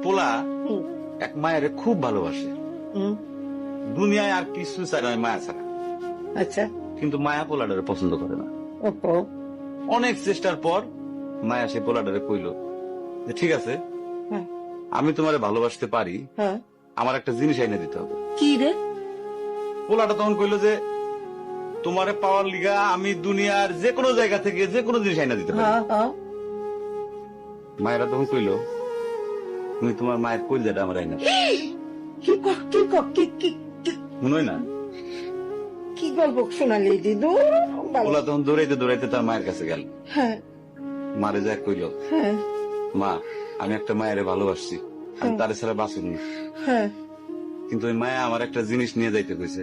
পোলা এক মায়ের খুব ভালোবাসে, দুনিয়ায় আর কিছু চায় না মায়া ছাড়া। আচ্ছা, কিন্তু মায়া পোলাডারে পছন্দ করে না। ওপো অনেক চেষ্টার পর মায়া সে পোলাডারে কইল যে ঠিক আছে, হ্যাঁ আমি তোমারে ভালোবাসতে পারি, হ্যাঁ, আমার একটা জিনিস এনে দিতে হবে। কি রে? পোলাটা তখন কইল যে তোমারে পাওয়ার লিগা আমি দুনিয়ার যে কোনো জায়গা থেকে যে কোনো জিনিস এনে দিতে পারি। হ্যাঁ হ্যাঁ, মায়েরা তখন কইল তুমি তোমার মায়ের কইলজাটা আমার আইনা দাও। কি ক- কি ক- কি কি- কি- মনে হয় না? কি গল্প শোনালি দিদু? পোলা তখন দৌড়াইতে দৌড়াইতে তার মায়ের কাছে গেল, হ্যাঁ মারে যায় কইল হ্যাঁ মা আমি একটা মায়ের ভালোবাসছি, আমি তারে ছাড়া বাঁচুনি, হ্যাঁ, কিন্তু ওই মায়া আমার একটা জিনিস নিয়ে যাইতে কইছে,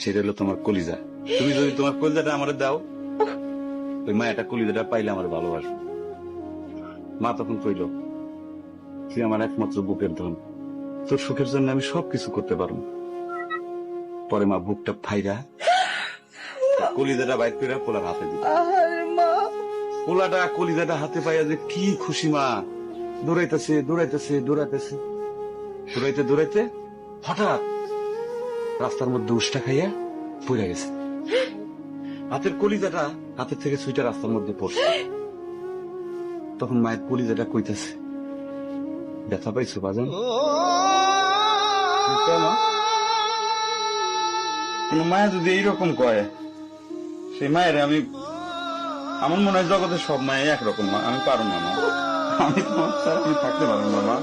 সেটা হলো তোমার কলিজা। তুমি যদি তোমার কলিজাটা আমারে দাও, ওই মায়াটা কলিজাটা পাইলে আমার ভালোবাসবে। মা তখন কইল তুই আমার একমাত্র বুকের ধন, তোর সুখের জন্য আমি সবকিছু করতে পারবো। পরে মা বুকটা ফাইরা কলিজাটা বাইর করে পোলার হাতে দিল। আরে মা, পোলাটা কলিজাটা হাতে পাইয়া যে কি খুশি, মা দৌড়াইতেছে দৌড়াইতেছে দৌড়াইতেছে, দৌড়াইতে দৌড়াইতে হঠাৎ রাস্তার মধ্যে উষ্টা খাইয়া পড়ে গেছে। হাতের কলিজাটা হাতের থেকে ছুইটা রাস্তার মধ্যে পড়ছে। তখন মায়ের কলিজাটা কইতেছে ব্যথা পাইছো বাজান? কোন মায়া যদি এইরকম কয়, সেই মায়ের আমি, আমার মনে হয় জগতের সব মায়ে একরকম, মা আমি পারো না, মা আমি তোমার ছাড়া আমি থাকতে পারবো না, মা।